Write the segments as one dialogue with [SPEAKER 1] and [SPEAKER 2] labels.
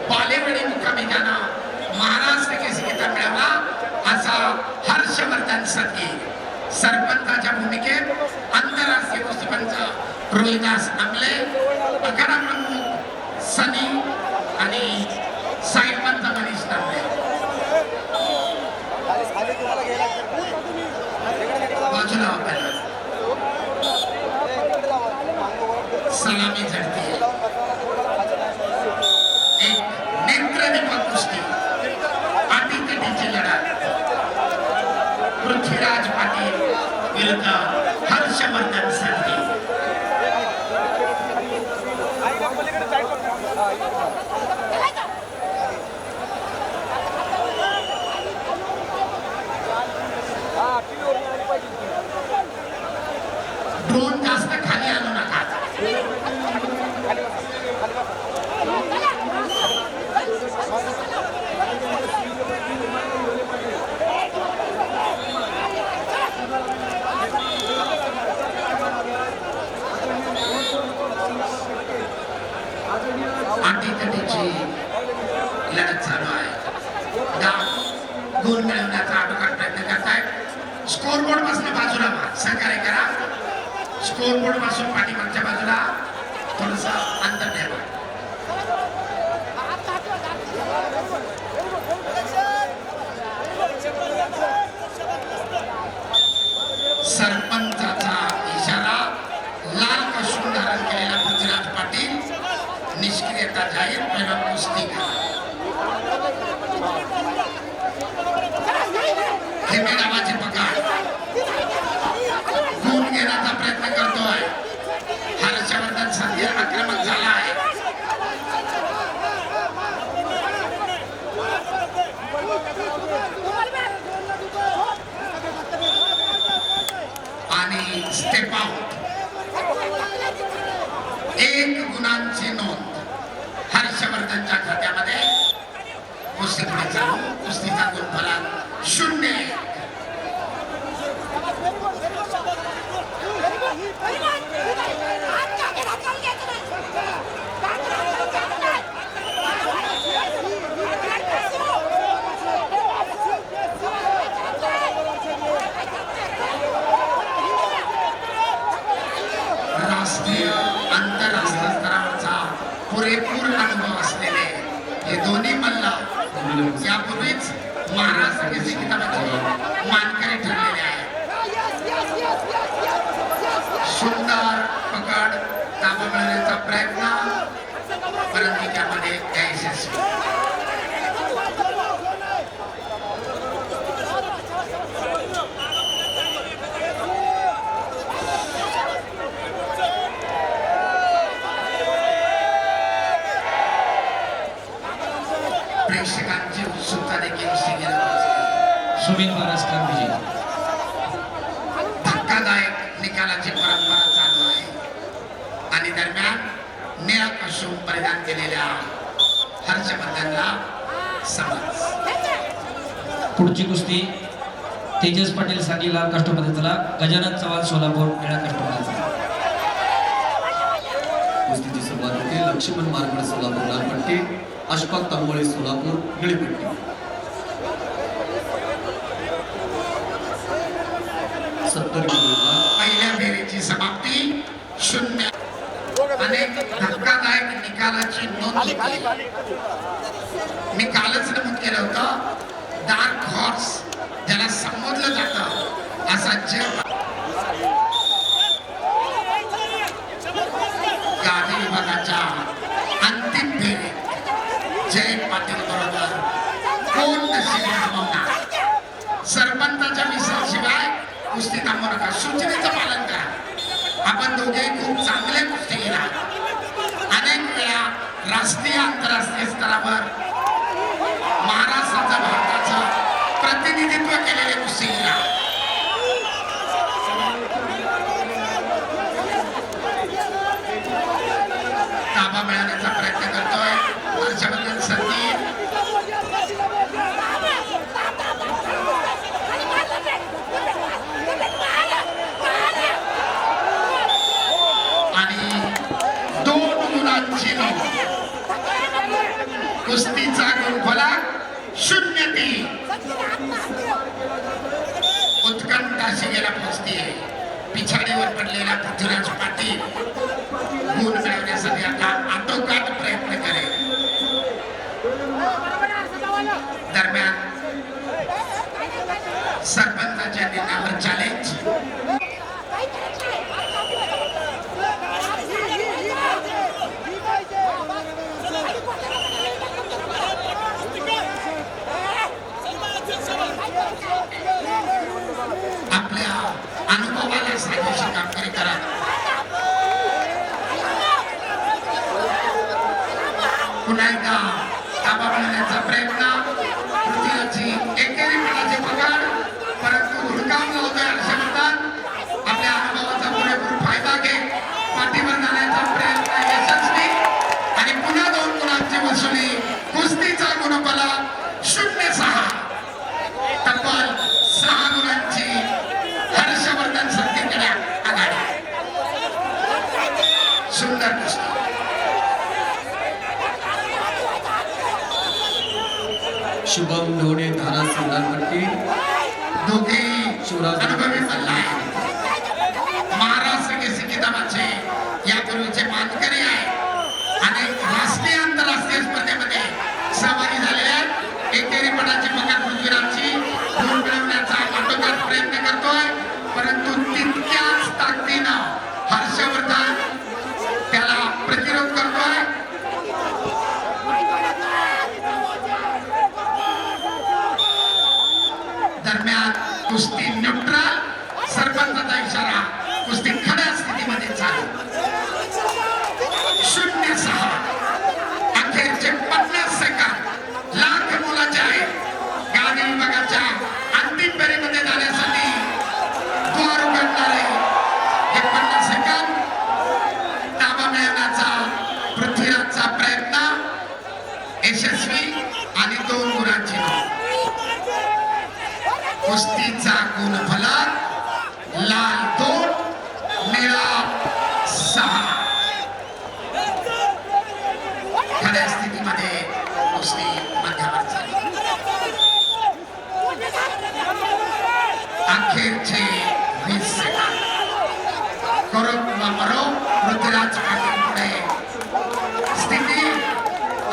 [SPEAKER 1] बालेवाडी मुक्कामी गाणं महाराष्ट्र केसरीचा मिळवला असा हर्षवर्धन सदगी सरपंचाच्या भूमिकेत आंतरराष्ट्रीय कुस्तीपंच रोहिदास आमले अखाडा प्रमुख सनी आणि साईपंच मनीष तांबे बाजूला सलामी झडती एक नेत्रदीपक कुस्ती पाठीची लढत पृथ्वीराज पाटील विरुद्ध हर्षवर्धन सदगी ड्रोन जास्त खाली आणू नका आटीतटीची लढत चालू आहे गुण मिळवण्याचा आटोकाट प्रयत्न करतायत स्कोरबोर्ड पासून बाजूला सहकार्य करा स्कोरबोर्ड पासून पाठीमागच्या बाजूला थोडस अंतर ठेवा सरपंचाचा इशारा लाल कशून धारण केलेला पृथ्वीराज पाटील निष्क्रियता जाहीर पहिला कुस्ती हे नावाचे पकड गुण घेण्याचा प्रयत्न करतोय हर्षवर्धन सध्या आक्रमक झाला आहे आणि स्टेप आउट एक गुणांची नोंद हर्षवर्धनच्या खात्यामध्ये कुस्ती पुढे चालू कुस्तीचा गुणफलक 0 राष्ट्रीय आंतरराष्ट्रीय स्तरावरचा पुरेपूर अनुभव असलेले हे दोन्ही मल्ल यापूर्वीच महाराष्ट्र केसरी किताबाचे मानकरी ठरलेले आहेत सुंदर पकड ताबा मिळवण्याचा प्रयत्न परंतु त्यामध्ये यशस्वी प्रेक्षकांची उत्सुकता देखील
[SPEAKER 2] सुमित महाराष्ट्र विजय
[SPEAKER 1] धक्कादायक निकालाची परंपरा चालू आहे आणि दरम्यान निळा कशूम परिधान केलेल्या हर्षवर्धनला समज
[SPEAKER 2] पुढची कुस्ती तेजस पाटील सांगली लाल काष्टपदकाला गजानन चव्हाण सोलापूर निळा काष्टपदकाला
[SPEAKER 3] कुस्तीची सुरुवात होते लक्ष्मण मारगड सोलापूर लाल पट्टी अशफाक तांबोळे सोलापूर निळी पट्टी
[SPEAKER 1] पहिल्या फेरीची समाप्ती 0 अनेक धक्कादायक निकालाची नोंद घेतली मी कालच नमूद केलं होतं डार्क हॉर्स ज्याला संबोधलं जातं असा जग गादी विभागाच्या अंतिम फेरीत जय पाटील बरोबर कोण नशीब आजमावणार सरपंचाच्या विसर्शिवाय कुस्ती थांबवू नका सूचनेचं पालन करा आपण दोघे खूप चांगले कुस्तीगीर अनेक वेळा राष्ट्रीय आंतरराष्ट्रीय स्तरावर महाराष्ट्राचं भारताचं प्रतिनिधित्व केलेले कुस्तीगीर ताबा मिळवण्याचा प्रयत्न करतोय हर्षवर्धन सदगी आणि 2 गुणांची नोंद कुस्तीचा गुणफलक 0-3. उत्कंठाशी गेला कुस्ती पिछाडीवर पडलेला पृथ्वीराज पाटील गुण मिळवण्यासाठी आता आटोकाट प्रयत्न करेल. दरम्यान सरपंचाच्या निर्णयावर चॅलेंज. आपल्या अनुभवाला साजेशी कामगिरी करा. पुन्हा एकदा ताबा मिळवण्याचा प्रयत्न. पृथ्वीराजची एकेरी पणाची पकड परंतु हुडकावून लावतोय हर्षवर्धन. आपल्या अनुभवाचा पुरेपूर फायदा घेत पाठीवर जाण्याचा प्रयत्न यशस्वी आणि पुन्हा 2 गुणांची वसुली. कुस्तीचा गुणफलक 0-6. तब्बल 6 गुणांची हर्षवर्धन संधीकडे आघाडी. सुंदर कुस्ती.
[SPEAKER 3] शुभम ढोणे धाराशिव लालपट्टी
[SPEAKER 1] दोघे
[SPEAKER 3] शिवराज
[SPEAKER 1] अनुभवी मल्लाय महाराष्ट्र केसरी किताबाचे यापूर्वीचे मानकरी आहे. अनेक राष्ट्रीय आंतरराष्ट्रीय स्पर्धेमध्ये सहभागी झालेले आहेत. एकेरीपणाची पकड पृथ्वीराजची गुण मिळवण्याचा आटोकाट प्रयत्न करतोय परंतु तितक्याच ताकदीनं हर्षवर्धन त्याला प्रतिरोध करतोय. दरम्यान कुस्ती न्यूट्रल. सरपंचाचा इशारा. कुस्ती खड्या स्थितीमध्ये चालू. 0-6. अखेरचे 50 सेकंद लाख मोलाचे आहेत. गादी विभागाच्या अंतिम फेरीमध्ये जाण्यासाठी द्वार उघडणारे हे 50 सेकंद. ताबा मिळवण्याचा पृथ्वीराजचा प्रयत्न यशस्वी आणि 2 गुणांची नोंद. कुस्तीचा गुणफलक लाल 2 निळा 6. खड्या स्थितीमध्ये कुस्ती मध्यावर झाली. अखेरचे 20 सेकंद. करो किंवा मरो. पृथ्वीराज पाटील पुढे स्थिती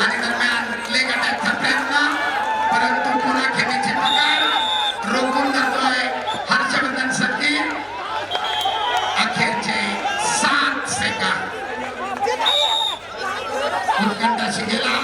[SPEAKER 1] आणि दरम्यान लेग अटॅकचा प्रयत्न परंतु पुन्हा खेळीची पकड रोखून धरतोय हर्षवर्धन सत्ती. अखेरचे 7 सेकंद. उत्कंठाशी गेला